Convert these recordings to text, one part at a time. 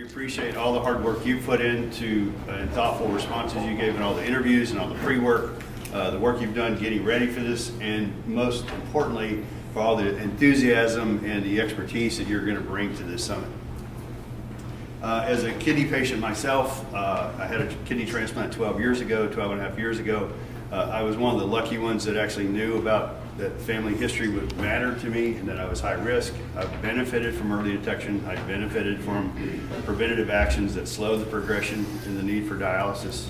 We appreciate all the hard work you put into and thoughtful responses you gave in all the interviews and all the pre-work, the work you've done getting ready for this, and most importantly, for all the enthusiasm and the expertise that you're going to bring to this summit. As a kidney patient myself, I had a kidney transplant 12 and a half years ago. I was one of the lucky ones that actually knew about that family history would matter to me and that I was high risk. I've benefited from early detection. I've benefited from preventative actions that slow the progression and the need for dialysis.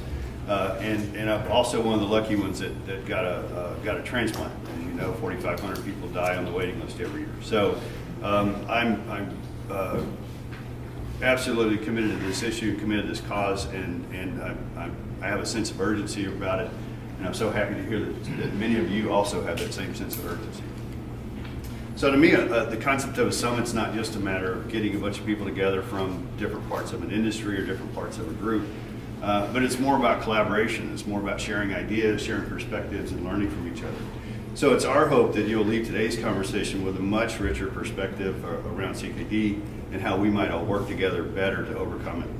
And I'm also one of the lucky ones that got a transplant. As you know, 4,500 people die on the waiting list every year. So I'm absolutely committed to this issue, committed to this cause, and I have a sense of urgency about it. And I'm so happy to hear that many of you also have that same sense of urgency. So to me, the concept of a summit's not just a matter of getting a bunch of people together from different parts of an industry or different parts of a group, but it's more about collaboration. It's more about sharing ideas, sharing perspectives, and learning from each other. So it's our hope that you'll leave today's conversation with a much richer perspective around CKD and how we might all work together better to overcome it.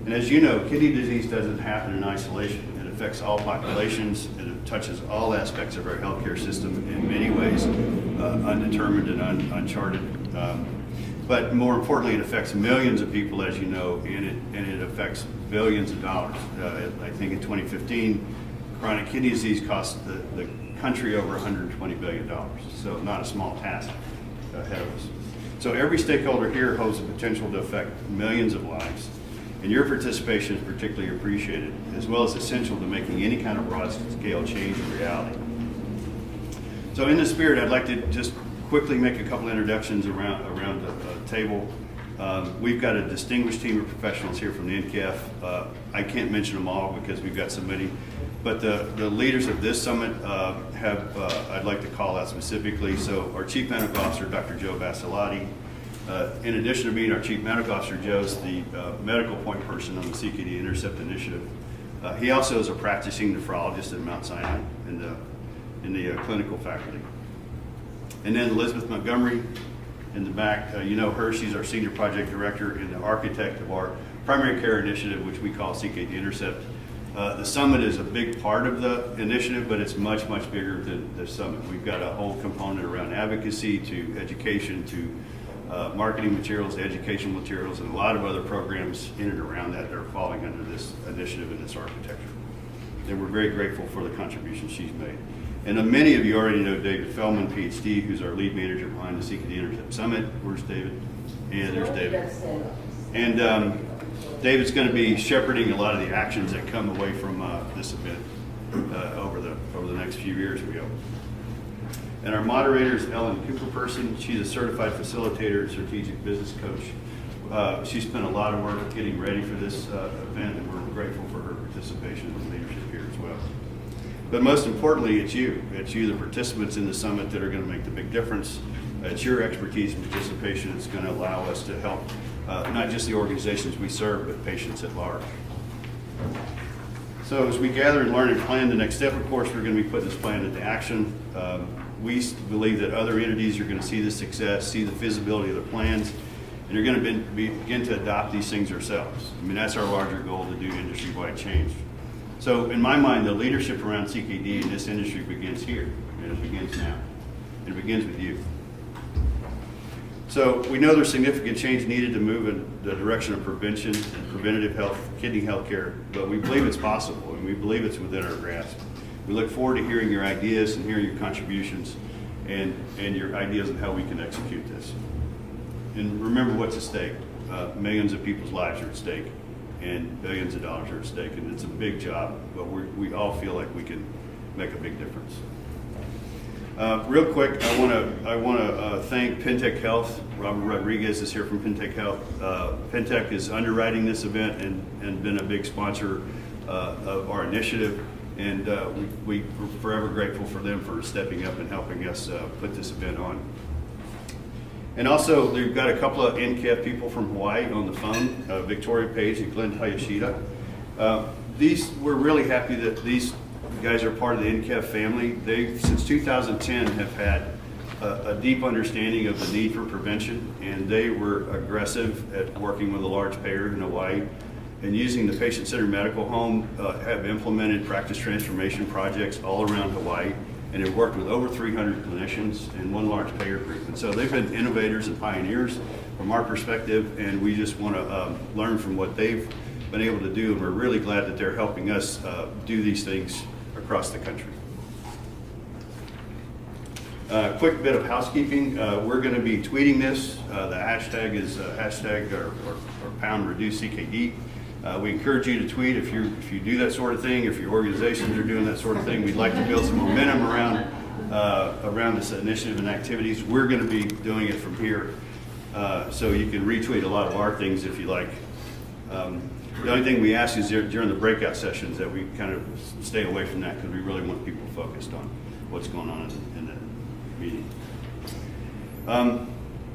And as you know, kidney disease doesn't happen in isolation. It affects all populations. It touches all aspects of our healthcare system in many ways, undetermined and uncharted. But more importantly, it affects millions of people, as you know, and it affects billions of dollars. I think in 2015, chronic kidney disease cost the country over $120 billion. So not a small task ahead of us. So every stakeholder here holds the potential to affect millions of lives. And your participation is particularly appreciated, as well as essential to making any kind of broad-scale change a reality. So in this spirit, I'd like to just quickly make a couple introductions around the table. We've got a distinguished team of professionals here from the NCAF. I can't mention them all because we've got so many, but the leaders of this summit I'd like to call out specifically. So our Chief Medical Officer, Dr. Joe Basilati. In addition to being our Chief Medical Officer, Joe's the medical point person on the CKDintercept initiative. He also is a practicing nephrologist at Mount Sinai in the clinical faculty. And then Elizabeth Montgomery in the back, you know her, she's our Senior Project Director and the architect of our primary care initiative, which we call CKDintercept. The summit is a big part of the initiative, but it's much, much bigger than the summit. We've got a whole component around advocacy to education to marketing materials, educational materials, and a lot of other programs in and around that are falling under this initiative and this architecture. And we're very grateful for the contributions she's made. And many of you already know David Feldman, PhD, who's our lead manager behind the CKDintercept Summit. Where's David? And there's David. And David's going to be shepherding a lot of the actions that come away from this event over the next few years, we hope. And our moderator is Ellen Cooper-Person. She's a certified facilitator, strategic business coach. She spent a lot of work getting ready for this event, and we're grateful for her participation and leadership here as well. But most importantly, it's you. It's you, the participants in the summit, that are going to make the big difference. It's your expertise and participation that's going to allow us to help not just the organizations we serve, but patients at large. So as we gather and learn and plan the next step, of course, we're going to be putting this plan into action. We believe that other entities are going to see the success, see the feasibility of the plans, and are going to begin to adopt these things ourselves. I mean, that's our larger goal, to do industry-wide change. So in my mind, the leadership around CKD in this industry begins here, and it begins now. And it begins with you. So we know there's significant change needed to move in the direction of prevention and preventative health, kidney health care, but we believe it's possible, and we believe it's within our grasp. We look forward to hearing your ideas and hearing your contributions and your ideas on how we can execute this. And remember what's at stake. Millions of people's lives are at stake, and billions of dollars are at stake, and it's a big job, but we all feel like we can make a big difference. Real quick, I want to thank Pentec Health. Robert Rodriguez is here from Pentec Health. Pentec is underwriting this event and been a big sponsor of our initiative. And we're forever grateful for them for stepping up and helping us put this event on. And also, we've got a couple of NCAF people from Hawaii on the phone, Victoria Page and Glenn Hayashida. We're really happy that these guys are part of the NCAF family. They, since 2010, have had a deep understanding of the need for prevention, and they were aggressive at working with a large payer in Hawaii and using the patient-centered medical home, have implemented practice transformation projects all around Hawaii, and have worked with over 300 clinicians in one large payer group. And so they've been innovators and pioneers from our perspective, and we just want to learn from what they've been able to do, and we're really glad that they're helping us do these things across the country. Quick bit of housekeeping. We're going to be tweeting this. The hashtag is hashtag or pound reduce CKD. We encourage you to tweet if you do that sort of thing, if your organizations are doing that sort of thing. We'd like to build some momentum around this initiative and activities. We're going to be doing it from here, so you can retweet a lot of our things if you like. The only thing we ask is during the breakout sessions that we kind of stay away from that, because we really want people focused on what's going on in the meeting.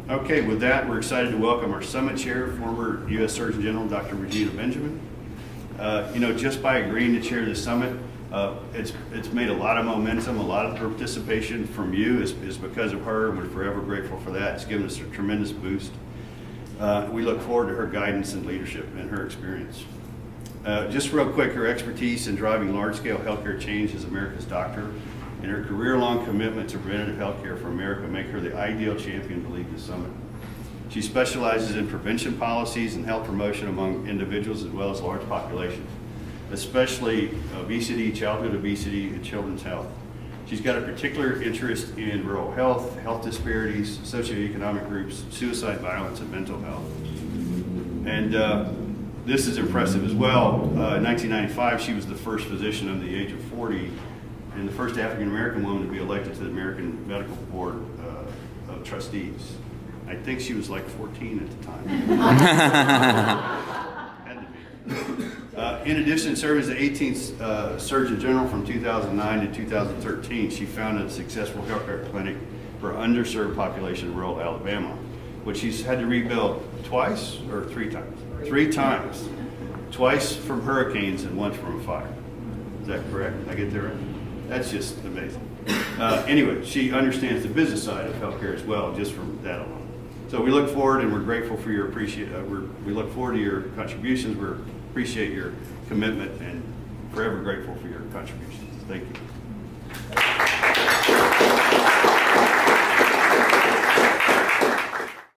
Okay, with that, we're excited to welcome our summit chair, former U.S. Surgeon General, Dr. Regina Benjamin. Just by agreeing to chair this summit, it's made a lot of momentum. A lot of the participation from you is because of her, and we're forever grateful for that. It's given us a tremendous boost. We look forward to her guidance and leadership and her experience. Just real quick, her expertise in driving large-scale healthcare change as America's doctor, and her career-long commitment to preventative healthcare for America make her the ideal champion to lead the summit. She specializes in prevention policies and health promotion among individuals as well as large populations, especially obesity, childhood obesity, and children's health. She's got a particular interest in rural health, health disparities, socioeconomic groups, suicide, violence, and mental health. And this is impressive as well. In 1995, she was the first physician under the age of 40 and the first African-American woman to be elected to the American Medical Board of Trustees. I think she was like 14 at the time. Had to be. In addition to serving as the 18th Surgeon General from 2009 to 2013, she founded a successful healthcare clinic for underserved population in rural Alabama, which she's had to rebuild twice or three times? Three times. Twice from hurricanes and once from a fire. Is that correct? Did I get that right? That's just amazing. Anyway, she understands the business side of healthcare as well, just from that alone. So we look forward, and we're grateful for your we look forward to your contributions. We appreciate your commitment, and forever grateful for your contributions. Thank you.